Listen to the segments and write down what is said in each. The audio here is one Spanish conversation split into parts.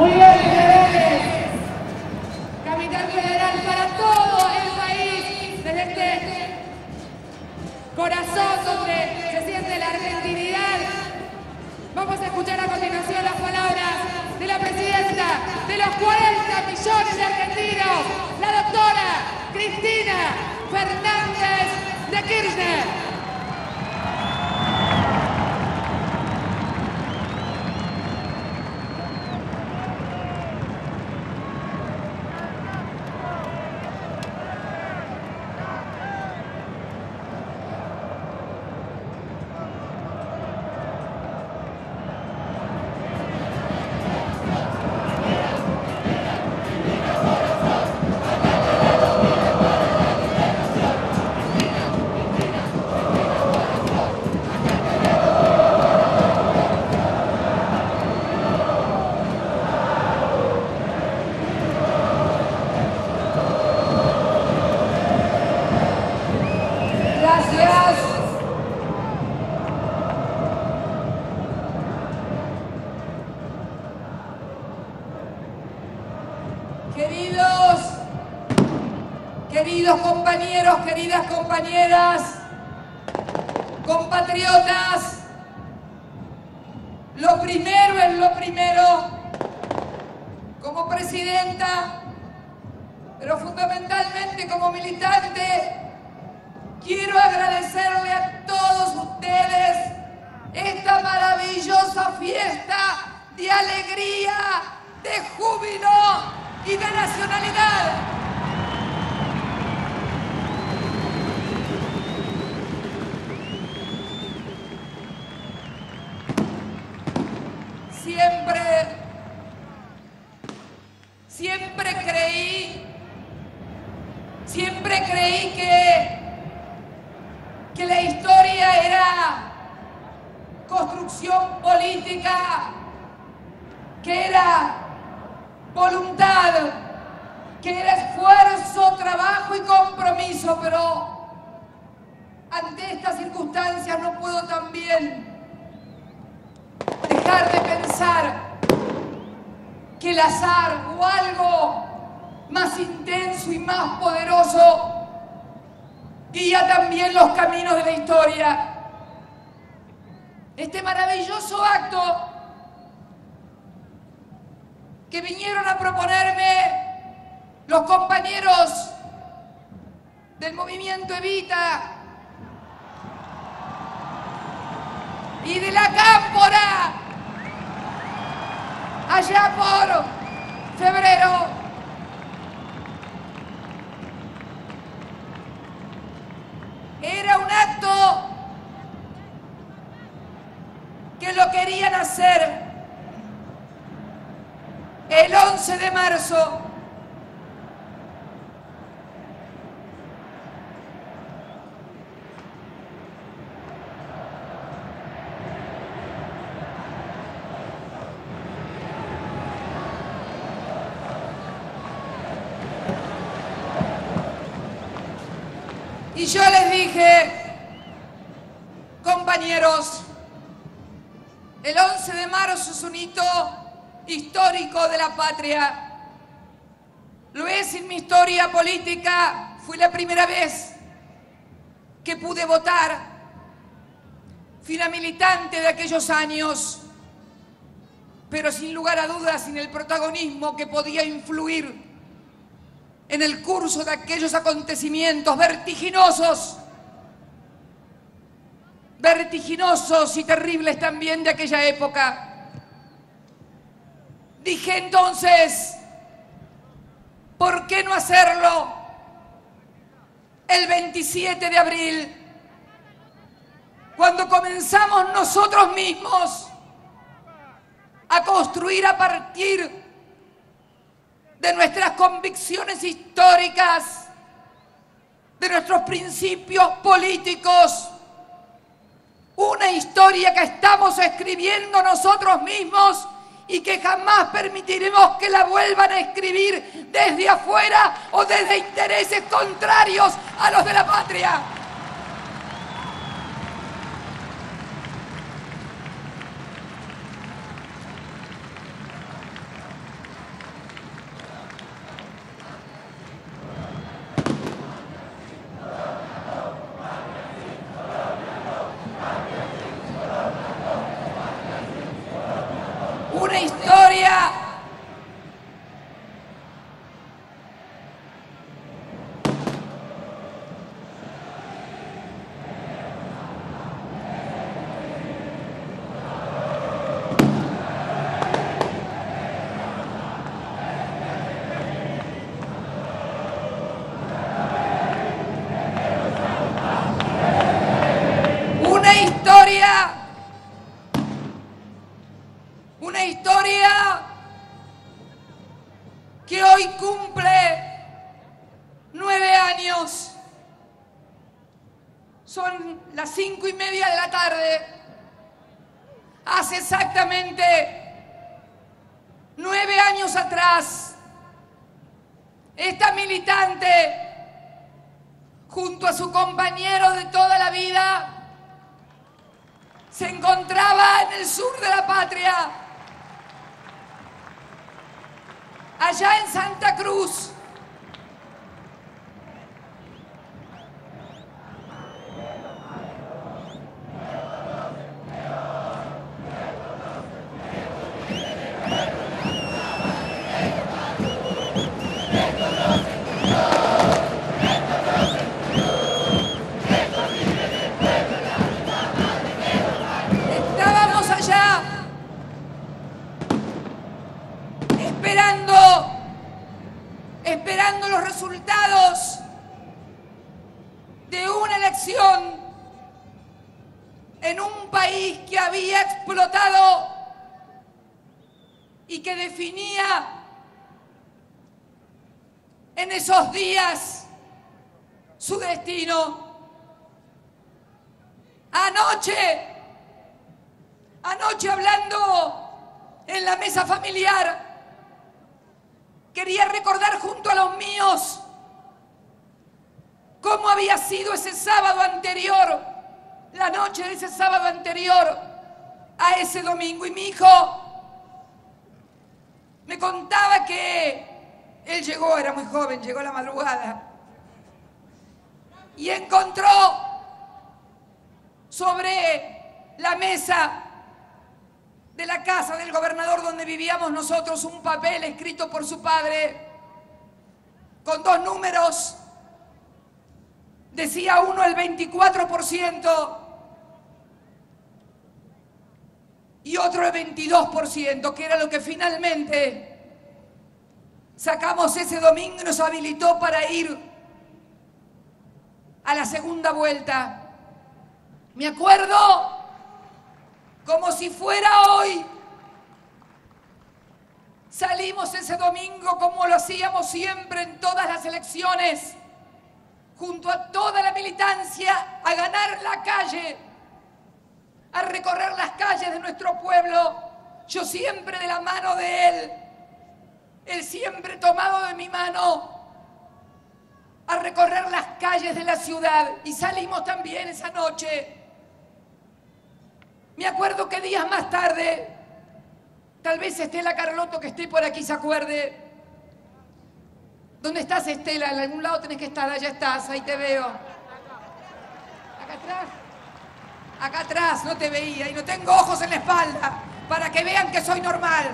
Muy bien, generales. Capital Federal para todo el país, desde este corazón donde se siente la argentinidad. Vamos a escuchar a continuación las palabras de la presidenta de los 40 millones de argentinos, la doctora Cristina Fernández de Kirchner. Queridos compañeros, queridas compañeras, compatriotas, lo primero es lo primero. Como presidenta, pero fundamentalmente como militante, quiero agradecerle a todos ustedes esta maravillosa fiesta de alegría, de júbilo y de nacionalidad. Siempre creí que la historia era construcción política, que era voluntad, que era esfuerzo, trabajo y compromiso, pero ante estas circunstancias no puedo también dejar de pensar que el azar o algo más intenso y más poderoso guía también los caminos de la historia. Este maravilloso acto que vinieron a proponerme los compañeros del movimiento Evita y de la Cámpora allá por febrero. Era un acto que lo querían hacer el 11 de marzo. Y yo les dije, compañeros, el 11 de marzo es un hito histórico de la patria. Lo es en mi historia política. Fue la primera vez que pude votar. Fui una militante de aquellos años, pero sin lugar a dudas sin el protagonismo que podía influir en el curso de aquellos acontecimientos vertiginosos y terribles también de aquella época. Dije entonces, ¿por qué no hacerlo el 27 de abril? Cuando comenzamos nosotros mismos a construir a partir de nuestras convicciones históricas, de nuestros principios políticos, una historia que estamos escribiendo nosotros mismos y que jamás permitiremos que la vuelvan a escribir desde afuera o desde intereses contrarios a los de la patria. una historia que hoy cumple 9 años. Son las 5:30 de la tarde. Hace exactamente 9 años atrás, esta militante, junto a su compañero de toda la vida, se encontraba en el sur de la patria, allá en Santa Cruz. Estábamos allá esperando los resultados de una elección en un país que había explotado y que definía en esos días su destino. Anoche hablando en la mesa familiar, quería recordar junto a los míos cómo había sido ese sábado anterior, la noche de ese sábado anterior a ese domingo. Y mi hijo me contaba que él llegó, era muy joven, llegó a la madrugada y encontró sobre la mesa de la casa del gobernador donde vivíamos nosotros un papel escrito por su padre con 2 números. Decía uno el 24% y otro el 22%, que era lo que finalmente sacamos ese domingo y nos habilitó para ir a la segunda vuelta. Me acuerdo como si fuera hoy. Salimos ese domingo como lo hacíamos siempre en todas las elecciones, junto a toda la militancia, a ganar la calle, a recorrer las calles de nuestro pueblo, yo siempre de la mano de él siempre tomado de mi mano, a recorrer las calles de la ciudad. Y salimos también esa noche. Me acuerdo que días más tarde, tal vez Estela Carlotto, que esté por aquí, se acuerde. ¿Dónde estás, Estela? En algún lado tenés que estar, allá estás, ahí te veo. Acá atrás. Acá atrás, no te veía y no tengo ojos en la espalda para que vean que soy normal.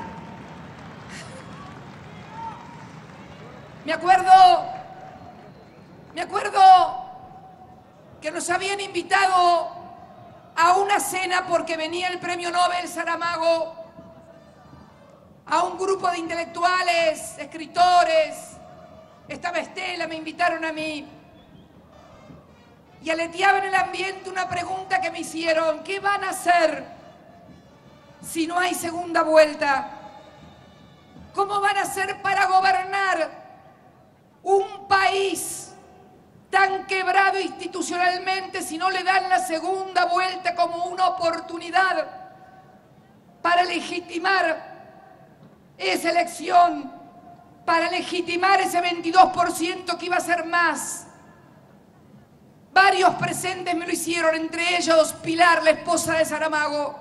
Me acuerdo que nos habían invitado a una cena porque venía el premio Nobel Saramago, a un grupo de intelectuales, escritores. Estaba Estela, me invitaron a mí. Y aleteaba en el ambiente una pregunta que me hicieron: ¿qué van a hacer si no hay segunda vuelta? ¿Cómo van a hacer para gobernar un país tan quebrado institucionalmente si no le dan la segunda vuelta como una oportunidad para legitimar esa elección, para legitimar ese 22% que iba a ser más? Varios presentes me lo hicieron, entre ellos Pilar, la esposa de Saramago.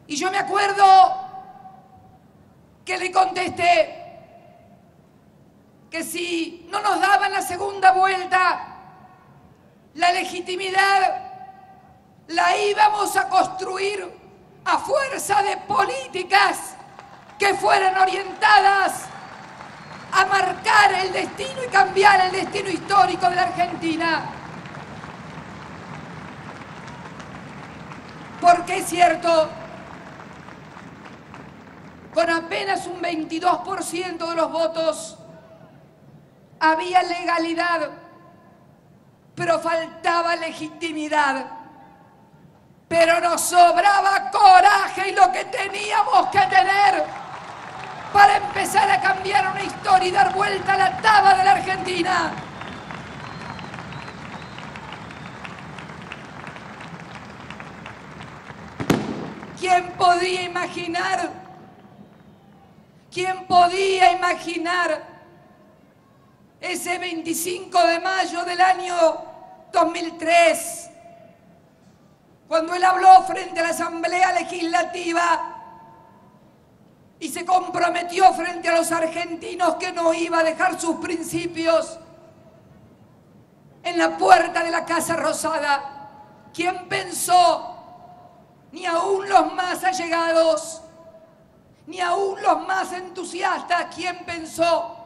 Y yo me acuerdo que le contesté que si no nos daban la segunda vuelta, la legitimidad la íbamos a construir a fuerza de políticas que fueran orientadas a marcar el destino y cambiar el destino histórico de la Argentina. Porque es cierto, con apenas un 22% de los votos había legalidad, pero faltaba legitimidad. Pero nos sobraba coraje y lo que teníamos que tener para empezar a cambiar una historia y dar vuelta a la taba de la Argentina. ¿Quién podía imaginar? ¿Quién podía imaginar ese 25 de mayo del año 2003, cuando él habló frente a la Asamblea Legislativa y se comprometió frente a los argentinos que no iba a dejar sus principios en la puerta de la Casa Rosada? ¿Quién pensó? Ni aún los más allegados, ni aún los más entusiastas, ¿quién pensó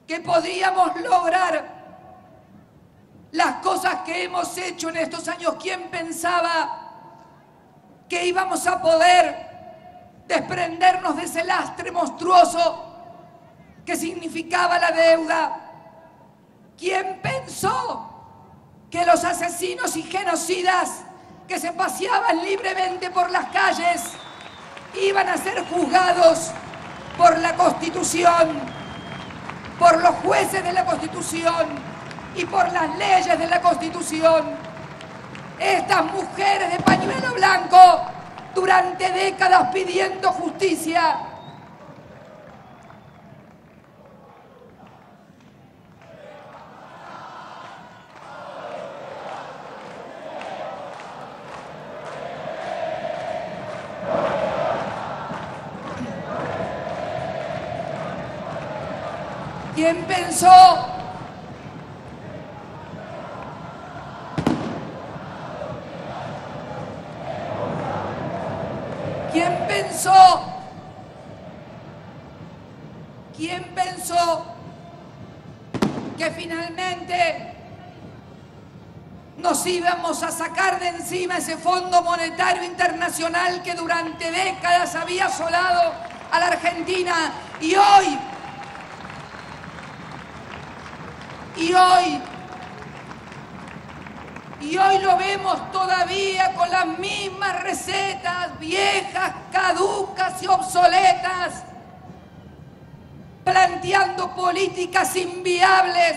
que podíamos lograr las cosas que hemos hecho en estos años? ¿Quién pensaba que íbamos a poder desprendernos de ese lastre monstruoso que significaba la deuda? ¿Quién pensó que los asesinos y genocidas que se paseaban libremente por las calles iban a ser juzgados por la Constitución, por los jueces de la Constitución y por las leyes de la Constitución? Estas mujeres de pañuelo blanco, durante décadas pidiendo justicia, ¿quién pensó? ¿Quién pensó? ¿Quién pensó que finalmente nos íbamos a sacar de encima ese Fondo Monetario Internacional que durante décadas había asolado a la Argentina? Y hoy lo vemos todavía con las mismas recetas viejas, caducas y obsoletas, planteando políticas inviables,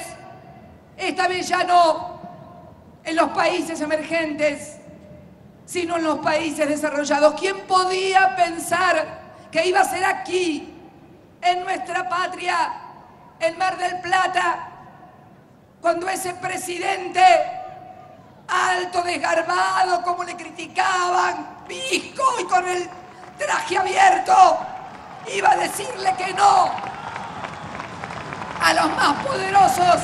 esta vez ya no en los países emergentes, sino en los países desarrollados. ¿Quién podía pensar que iba a ser aquí, en nuestra patria, en Mar del Plata, cuando ese presidente alto, desgarbado, como le criticaban, pisco y con el traje abierto, iba a decirle que no a los más poderosos?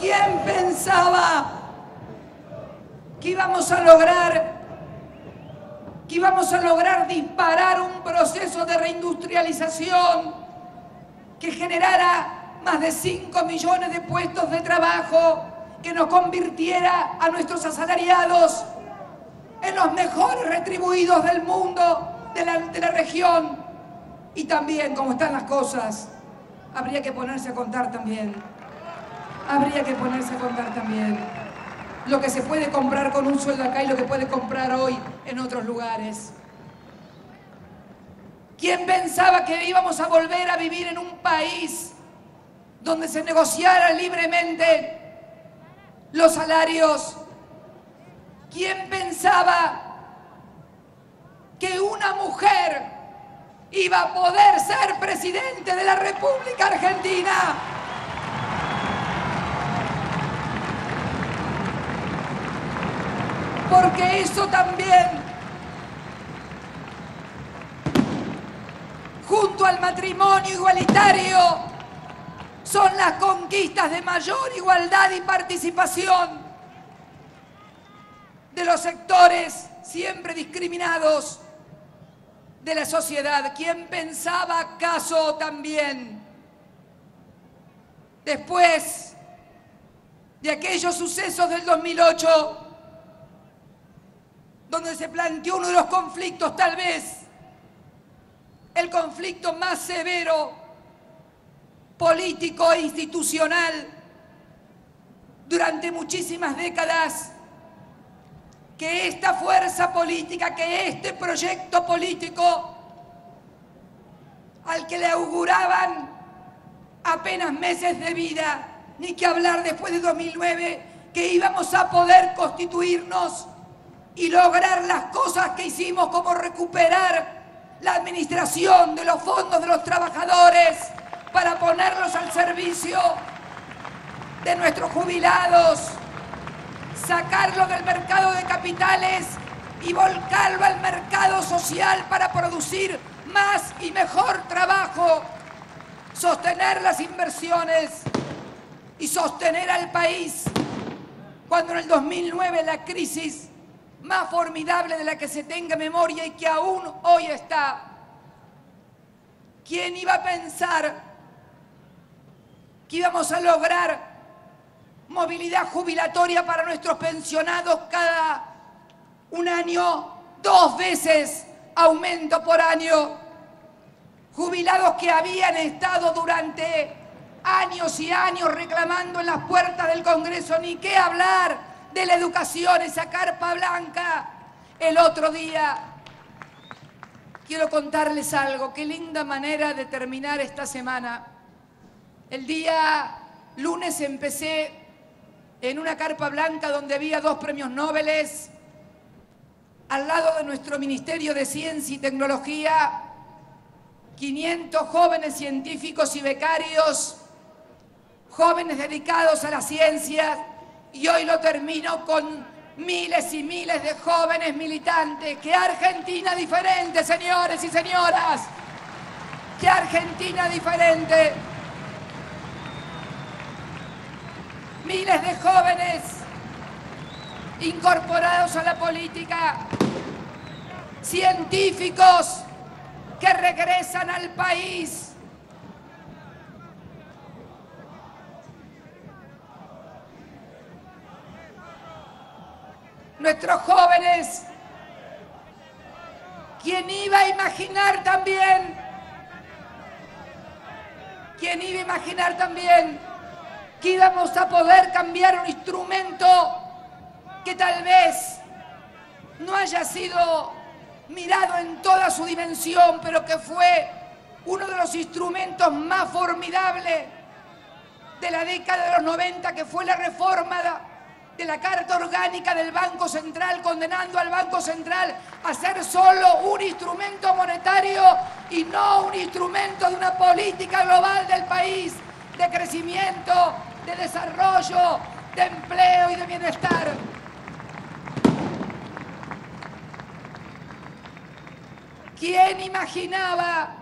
¿Quién pensaba que íbamos a lograr disparar un proceso de reindustrialización que generara más de 5 millones de puestos de trabajo, que nos convirtiera a nuestros asalariados en los mejores retribuidos del mundo, de la región? Y también, como están las cosas, habría que ponerse a contar también. Habría que ponerse a contar también lo que se puede comprar con un sueldo acá y lo que puede comprar hoy en otros lugares. ¿Quién pensaba que íbamos a volver a vivir en un país donde se negociara libremente los salarios? ¿Quién pensaba que una mujer iba a poder ser presidente de la República Argentina? Porque eso también al matrimonio igualitario son las conquistas de mayor igualdad y participación de los sectores siempre discriminados de la sociedad. ¿Quién pensaba acaso también, después de aquellos sucesos del 2008, donde se planteó uno de los conflictos, tal vez el conflicto más severo, político e institucional, durante muchísimas décadas, que esta fuerza política, que este proyecto político, al que le auguraban apenas meses de vida, ni que hablar después de 2009, que íbamos a poder constituirnos y lograr las cosas que hicimos, como recuperar la administración de los fondos de los trabajadores para ponerlos al servicio de nuestros jubilados, sacarlo del mercado de capitales y volcarlo al mercado social para producir más y mejor trabajo, sostener las inversiones y sostener al país cuando en el 2009 la crisis más formidable de la que se tenga memoria y que aún hoy está. ¿Quién iba a pensar que íbamos a lograr movilidad jubilatoria para nuestros pensionados cada un año, 2 veces aumento por año? Jubilados que habían estado durante años y años reclamando en las puertas del Congreso, ni qué hablar de la educación, esa carpa blanca. El otro día, quiero contarles algo, qué linda manera de terminar esta semana. El día lunes empecé en una carpa blanca donde había 2 premios Nobel, al lado de nuestro Ministerio de Ciencia y Tecnología, 500 jóvenes científicos y becarios, jóvenes dedicados a la ciencia, y hoy lo termino con miles y miles de jóvenes militantes. ¡Qué Argentina diferente, señores y señoras! ¡Qué Argentina diferente! Miles de jóvenes incorporados a la política, científicos que regresan al país. Nuestros jóvenes, ¿quién iba a imaginar también? ¿Quién iba a imaginar también que íbamos a poder cambiar un instrumento que tal vez no haya sido mirado en toda su dimensión, pero que fue uno de los instrumentos más formidables de la década de los 90, que fue la reforma de la Carta Orgánica del Banco Central, condenando al Banco Central a ser solo un instrumento monetario y no un instrumento de una política global del país, de crecimiento, de desarrollo, de empleo y de bienestar. ¿Quién imaginaba?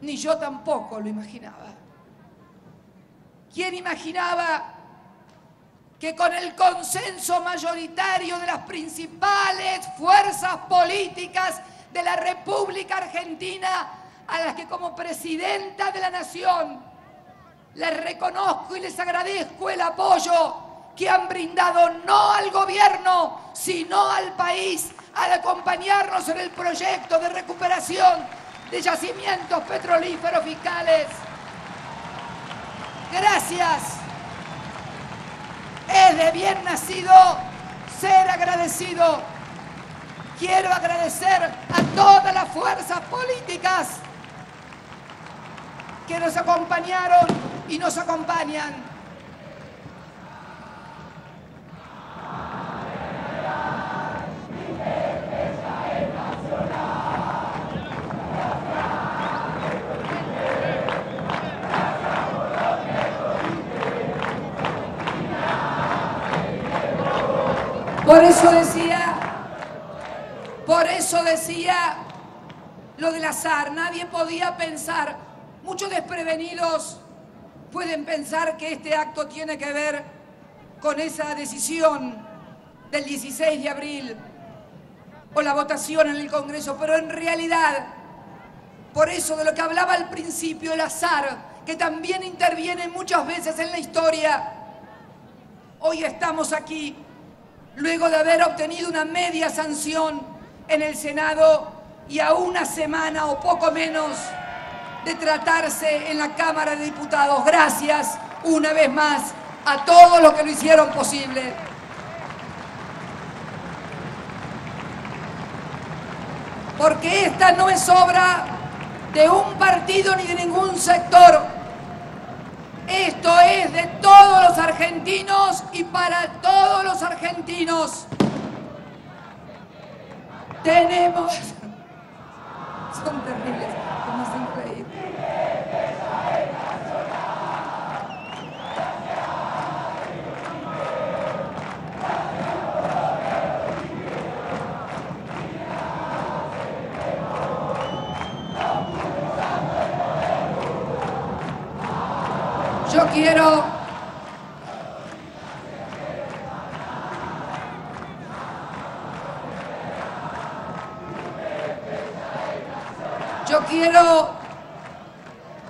Ni yo tampoco lo imaginaba. ¿Quién imaginaba que con el consenso mayoritario de las principales fuerzas políticas de la República Argentina, a las que como presidenta de la Nación les reconozco y les agradezco el apoyo que han brindado no al gobierno, sino al país, al acompañarnos en el proyecto de recuperación de yacimientos petrolíferos fiscales? Gracias. Es de bien nacido ser agradecido. Quiero agradecer a todas las fuerzas políticas que nos acompañaron y nos acompañan. Por eso decía lo del azar. Nadie podía pensar, muchos desprevenidos pueden pensar que este acto tiene que ver con esa decisión del 16 de abril o la votación en el Congreso, pero en realidad, por eso de lo que hablaba al principio, el azar, que también interviene muchas veces en la historia, hoy estamos aquí, luego de haber obtenido una media sanción en el Senado y a una semana o poco menos de tratarse en la Cámara de Diputados. Gracias una vez más a todos los que lo hicieron posible. Porque esta no es obra de un partido ni de ningún sector. Esto es de todos los argentinos y para todos los argentinos. Tenemos... Son terribles, me hacen reír.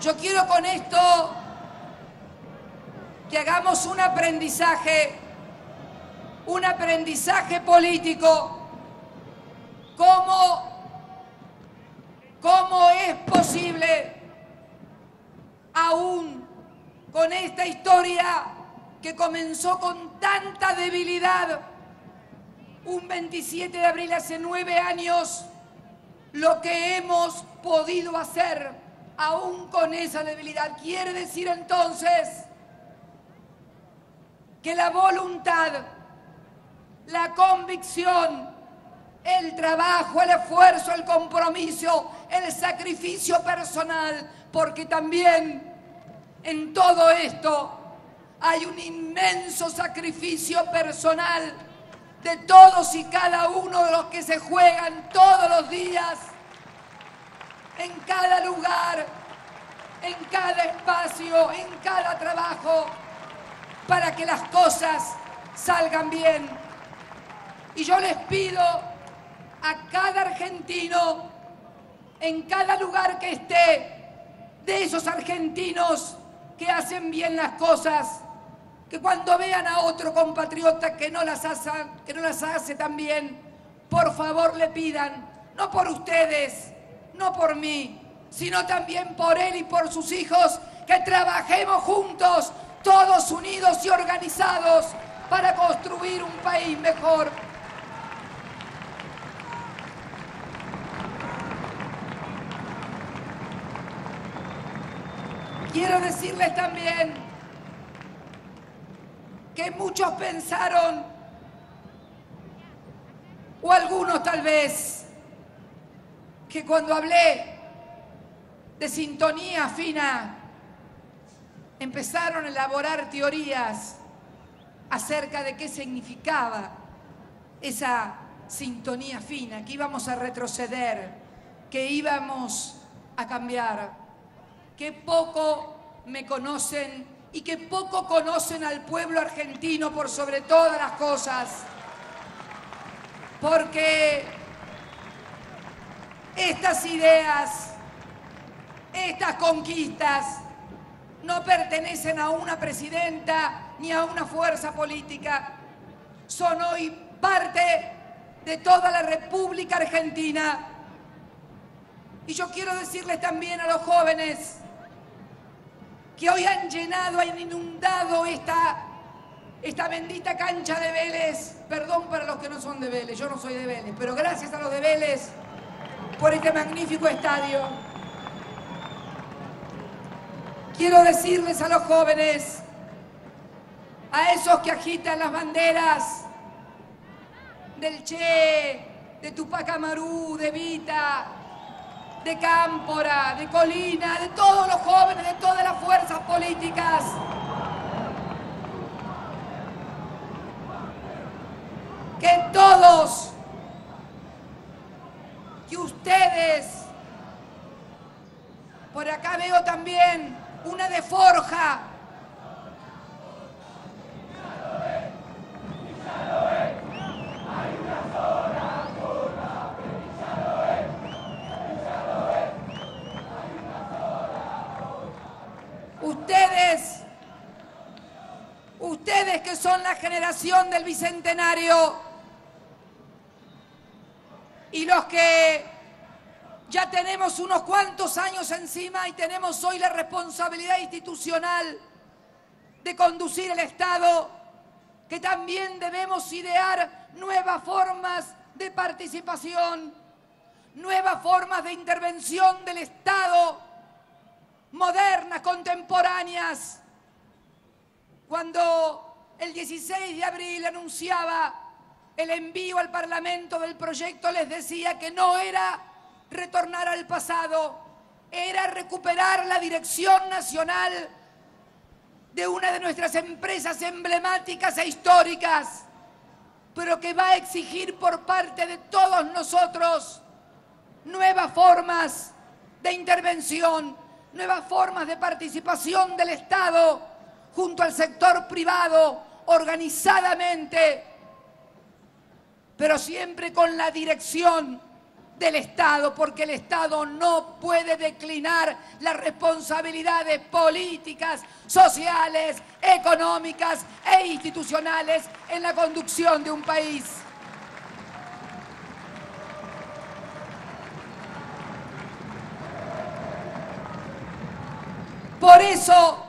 Yo quiero con esto que hagamos un aprendizaje político. ¿Cómo es posible, aún con esta historia que comenzó con tanta debilidad, un 27 de abril hace 9 años, lo que hemos podido hacer aún con esa debilidad? Quiere decir entonces que la voluntad, la convicción, el trabajo, el esfuerzo, el compromiso, el sacrificio personal, porque también en todo esto hay un inmenso sacrificio personal de todos y cada uno de los que se juegan todos los días, en cada lugar, en cada espacio, en cada trabajo, para que las cosas salgan bien. Y yo les pido a cada argentino, en cada lugar que esté, de esos argentinos que hacen bien las cosas, que cuando vean a otro compatriota que no las hace tan bien, por favor le pidan, no por ustedes, no por mí, sino también por él y por sus hijos, que trabajemos juntos, todos unidos y organizados, para construir un país mejor. Quiero decirles también que muchos pensaron, o algunos tal vez, que cuando hablé de sintonía fina, empezaron a elaborar teorías acerca de qué significaba esa sintonía fina, que íbamos a retroceder, que íbamos a cambiar, que poco me conocen y que poco conocen al pueblo argentino por sobre todas las cosas, porque estas ideas, estas conquistas no pertenecen a una presidenta ni a una fuerza política, son hoy parte de toda la República Argentina. Y yo quiero decirles también a los jóvenes que hoy han llenado, han inundado esta bendita cancha de Vélez. Perdón para los que no son de Vélez, yo no soy de Vélez, pero gracias a los de Vélez por este magnífico estadio. Quiero decirles a los jóvenes, a esos que agitan las banderas del Che, de Tupac Amaru, de Evita, de Cámpora, de Colina, de todos los jóvenes, de todas las fuerzas políticas, que todos, que ustedes Por acá veo también una de Forja. Ustedes que son la generación del Bicentenario y los que ya tenemos unos cuantos años encima y tenemos hoy la responsabilidad institucional de conducir el Estado, que también debemos idear nuevas formas de participación, nuevas formas de intervención del Estado, modernas, contemporáneas. Cuando el 16 de abril anunciaba el envío al Parlamento del proyecto, les decía que no era retornar al pasado, era recuperar la dirección nacional de una de nuestras empresas emblemáticas e históricas, pero que va a exigir por parte de todos nosotros nuevas formas de intervención, nuevas formas de participación del Estado junto al sector privado, organizadamente, pero siempre con la dirección del Estado, porque el Estado no puede declinar las responsabilidades políticas, sociales, económicas e institucionales en la conducción de un país. Por eso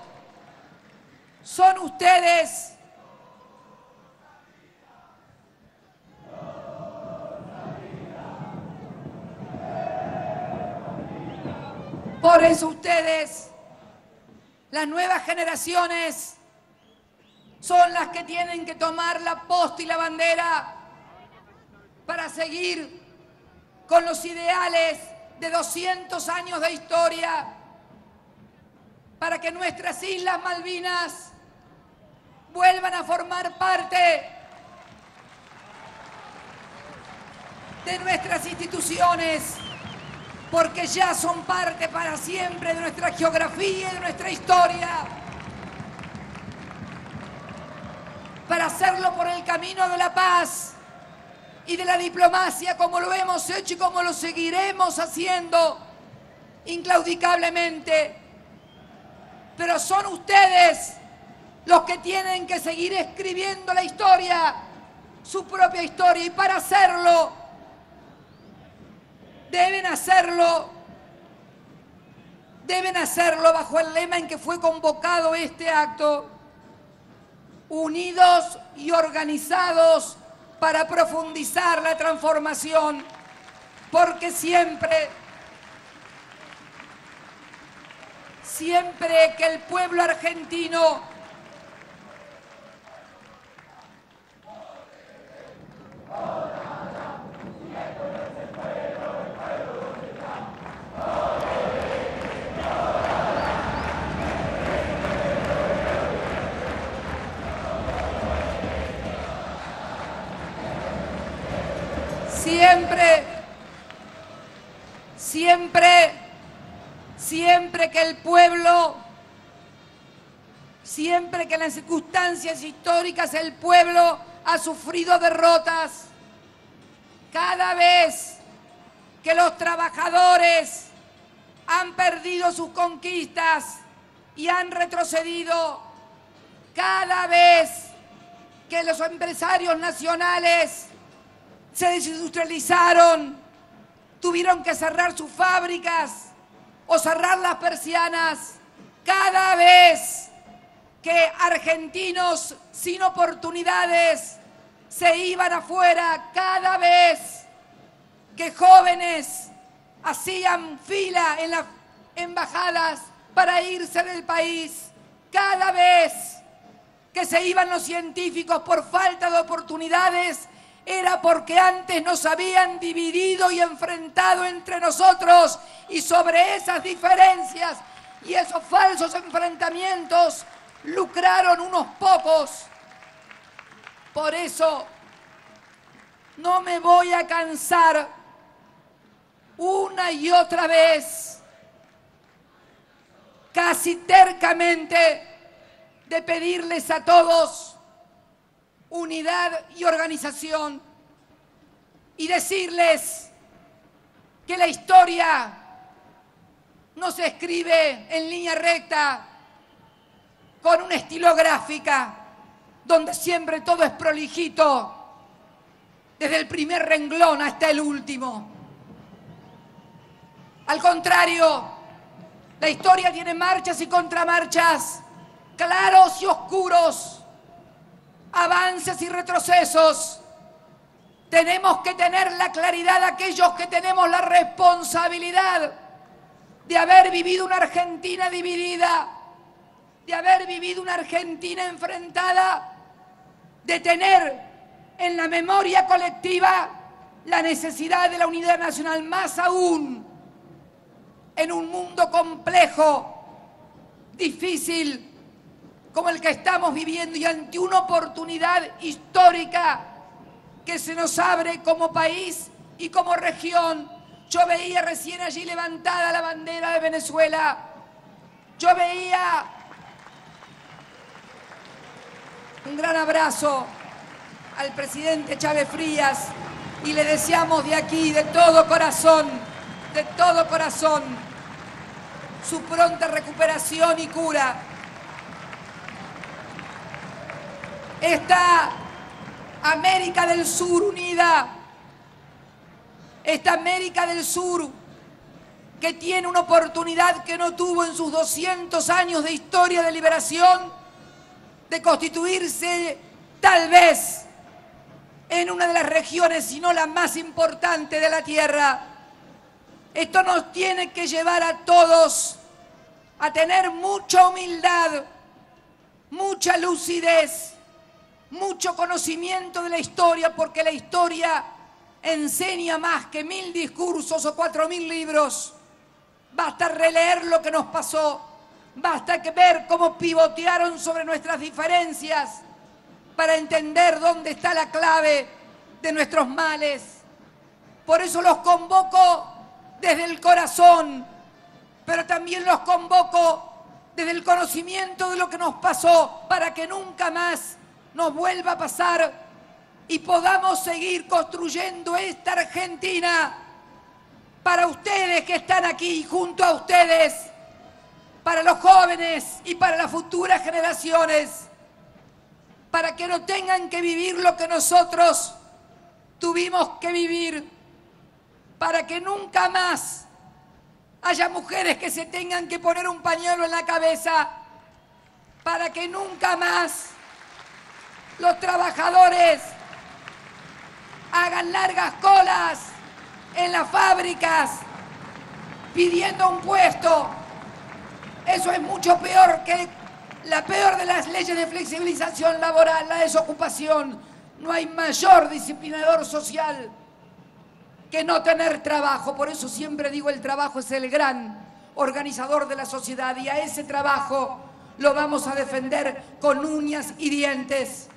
son ustedes las nuevas generaciones, son las que tienen que tomar la posta y la bandera para seguir con los ideales de 200 años de historia, para que nuestras Islas Malvinas vuelvan a formar parte de nuestras instituciones, porque ya son parte para siempre de nuestra geografía y de nuestra historia. Para hacerlo por el camino de la paz y de la diplomacia, como lo hemos hecho y como lo seguiremos haciendo inclaudicablemente. Pero son ustedes los que tienen que seguir escribiendo la historia, su propia historia, y para hacerlo deben hacerlo bajo el lema en que fue convocado este acto: unidos y organizados para profundizar la transformación, porque siempre que el pueblo argentino siempre que en las circunstancias históricas el pueblo ha sufrido derrotas, cada vez que los trabajadores han perdido sus conquistas y han retrocedido, cada vez que los empresarios nacionales se desindustrializaron, tuvieron que cerrar sus fábricas o cerrar las persianas, cada vez que argentinos sin oportunidades se iban afuera, cada vez que jóvenes hacían fila en las embajadas para irse del país, cada vez que se iban los científicos por falta de oportunidades, era porque antes nos habían dividido y enfrentado entre nosotros, y sobre esas diferencias y esos falsos enfrentamientos lucraron unos pocos. Por eso no me voy a cansar una y otra vez casi tercamente, de pedirles a todos unidad y organización y decirles que la historia no se escribe en línea recta con una estilográfica donde siempre todo es prolijito, desde el primer renglón hasta el último. Al contrario, la historia tiene marchas y contramarchas, claros y oscuros, avances y retrocesos. Tenemos que tener la claridad aquellos que tenemos la responsabilidad de haber vivido una Argentina dividida, de haber vivido una Argentina enfrentada, de tener en la memoria colectiva la necesidad de la unidad nacional, más aún en un mundo complejo, difícil, como el que estamos viviendo, y ante una oportunidad histórica que se nos abre como país y como región. Yo veía recién allí levantada la bandera de Venezuela. Yo veía un gran abrazo al presidente Chávez Frías y le deseamos de aquí, de todo corazón, su pronta recuperación y cura. Esta América del Sur unida, esta América del Sur que tiene una oportunidad que no tuvo en sus 200 años de historia de liberación, de constituirse tal vez en una de las regiones, si no la más importante de la Tierra. Esto nos tiene que llevar a todos a tener mucha humildad, mucha lucidez, mucho conocimiento de la historia, porque la historia enseña más que 1000 discursos o 4000 libros. Basta releer lo que nos pasó, basta que ver cómo pivotearon sobre nuestras diferencias para entender dónde está la clave de nuestros males. Por eso los convoco desde el corazón, pero también los convoco desde el conocimiento de lo que nos pasó, para que nunca más nos vuelva a pasar y podamos seguir construyendo esta Argentina para ustedes que están aquí, junto a ustedes, para los jóvenes y para las futuras generaciones, para que no tengan que vivir lo que nosotros tuvimos que vivir, para que nunca más haya mujeres que se tengan que poner un pañuelo en la cabeza, para que nunca más los trabajadores hagan largas colas en las fábricas pidiendo un puesto. Eso es mucho peor que la peor de las leyes de flexibilización laboral, la desocupación. No hay mayor disciplinador social que no tener trabajo. Por eso siempre digo, el trabajo es el gran organizador de la sociedad, y a ese trabajo lo vamos a defender con uñas y dientes,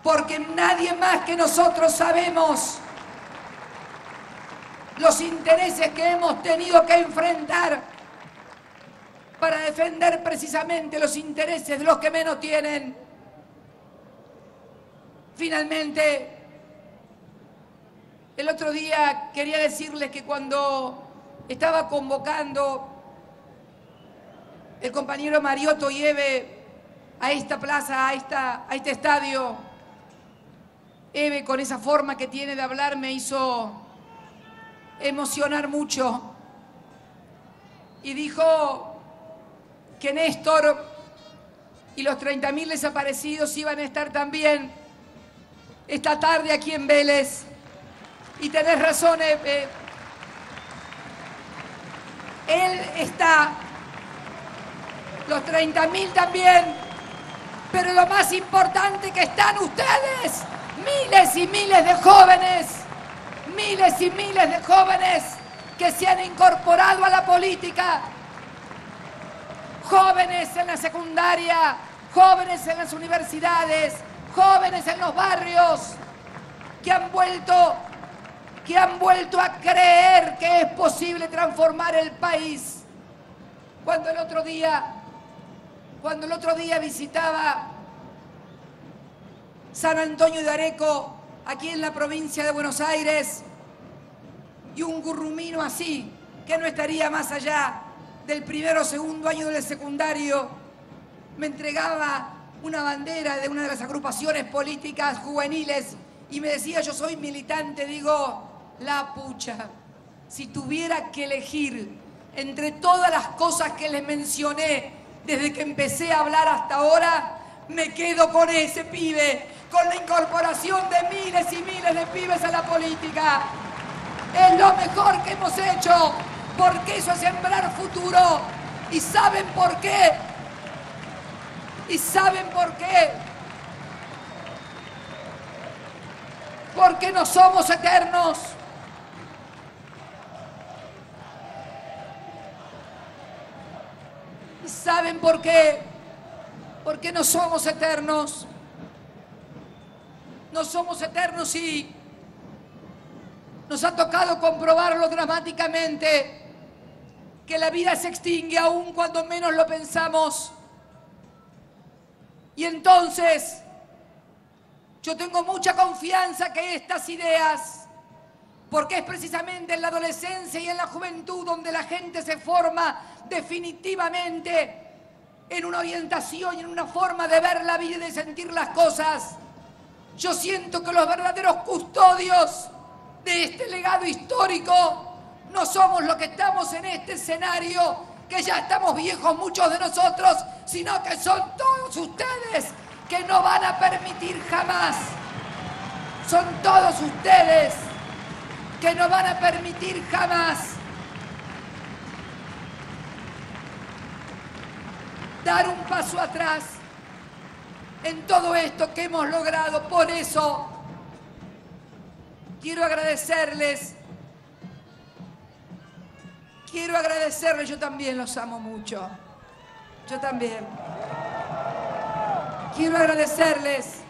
porque nadie más que nosotros sabemos los intereses que hemos tenido que enfrentar para defender precisamente los intereses de los que menos tienen. Finalmente, el otro día quería decirles que cuando estaba convocando el compañero Mariotto y Eve a esta plaza, a este estadio, Eve, con esa forma que tiene de hablar, me hizo emocionar mucho. Y dijo que Néstor y los 30.000 desaparecidos iban a estar también esta tarde aquí en Vélez. Y tenés razón, Eve. Él está, los 30.000 también, pero lo más importante que están ustedes, miles y miles de jóvenes, miles y miles de jóvenes que se han incorporado a la política, jóvenes en la secundaria, jóvenes en las universidades, jóvenes en los barrios, que han vuelto a creer que es posible transformar el país, Cuando el otro día visitaba San Antonio de Areco, aquí en la provincia de Buenos Aires, y un gurrumino así, que no estaría más allá del primero o segundo año del secundario, me entregaba una bandera de una de las agrupaciones políticas juveniles y me decía: yo soy militante. Digo, la pucha, si tuviera que elegir entre todas las cosas que les mencioné desde que empecé a hablar hasta ahora, me quedo con ese pibe, con la incorporación de miles y miles de pibes a la política. Es lo mejor que hemos hecho, porque eso es sembrar futuro. ¿Y saben por qué? ¿Y saben por qué? Porque no somos eternos. ¿Y saben por qué? Porque no somos eternos. No somos eternos y nos ha tocado comprobarlo dramáticamente, que la vida se extingue aún cuando menos lo pensamos. Y entonces, yo tengo mucha confianza que estas ideas, porque es precisamente en la adolescencia y en la juventud donde la gente se forma definitivamente en una orientación y en una forma de ver la vida y de sentir las cosas. Yo siento que los verdaderos custodios de este legado histórico no somos los que estamos en este escenario, que ya estamos viejos muchos de nosotros, sino que son todos ustedes, que no van a permitir jamás. Son todos ustedes que no van a permitir jamás dar un paso atrás en todo esto que hemos logrado. Por eso quiero agradecerles, yo también los amo mucho, yo también. Quiero agradecerles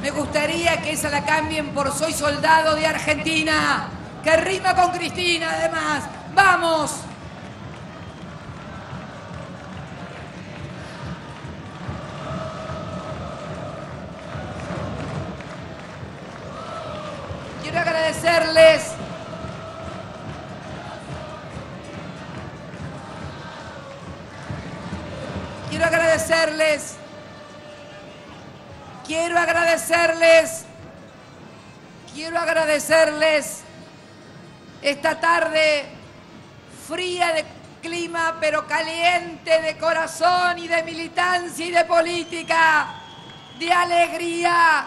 Me gustaría que esa la cambien por Soy Soldado de Argentina, que rima con Cristina además. ¡Vamos! Quiero agradecerles esta tarde fría de clima, pero caliente de corazón y de militancia y de política, de alegría,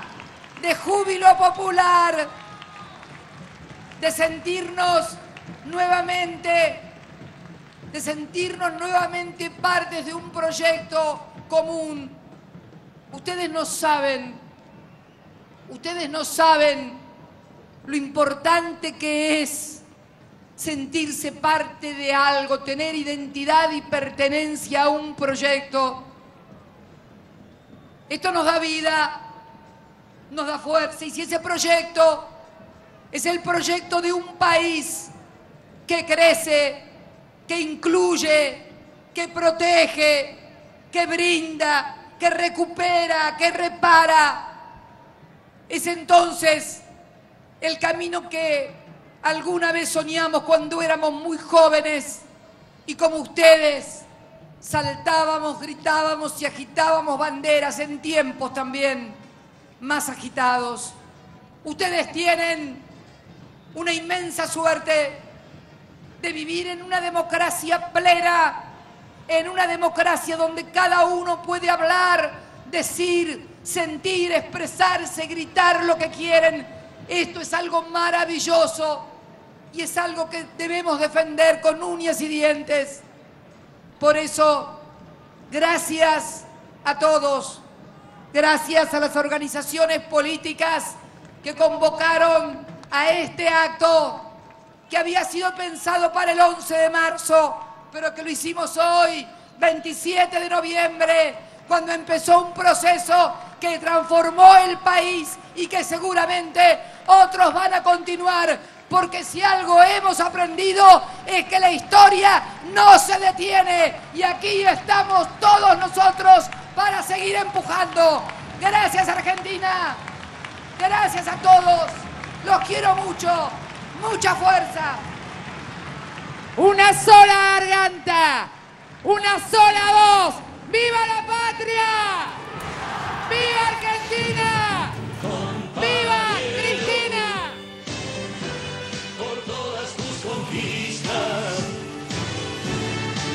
de júbilo popular, de sentirnos nuevamente partes de un proyecto común. Ustedes no saben lo importante que es sentirse parte de algo, tener identidad y pertenencia a un proyecto. Esto nos da vida, nos da fuerza, y si ese proyecto es el proyecto de un país que crece, que incluye, que protege, que brinda, que recupera, que repara, es entonces el camino que alguna vez soñamos cuando éramos muy jóvenes y como ustedes saltábamos, gritábamos y agitábamos banderas en tiempos también más agitados. Ustedes tienen una inmensa suerte de vivir en una democracia plena, en una democracia donde cada uno puede hablar, decir, sentir, expresarse, gritar lo que quieren. Esto es algo maravilloso y es algo que debemos defender con uñas y dientes. Por eso, gracias a todos, gracias a las organizaciones políticas que convocaron a este acto que había sido pensado para el 11 de marzo, pero que lo hicimos hoy, 27 de noviembre, cuando empezó un proceso que transformó el país y que seguramente otros van a continuar, porque si algo hemos aprendido es que la historia no se detiene y aquí estamos todos nosotros para seguir empujando. Gracias, Argentina, gracias a todos, los quiero mucho, mucha fuerza. Una sola garganta, una sola voz. ¡Viva la patria! ¡Viva Argentina! ¡Viva Cristina! Por todas tus conquistas,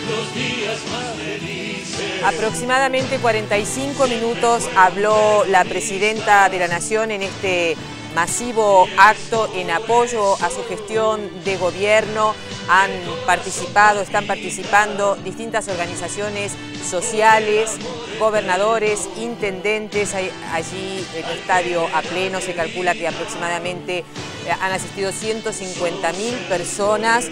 los días más felices. Aproximadamente 45 minutos habló la presidenta de la Nación en este masivo acto en apoyo a su gestión de gobierno. Están participando distintas organizaciones sociales, gobernadores, intendentes. Allí el estadio a pleno, se calcula que aproximadamente han asistido 150.000 personas.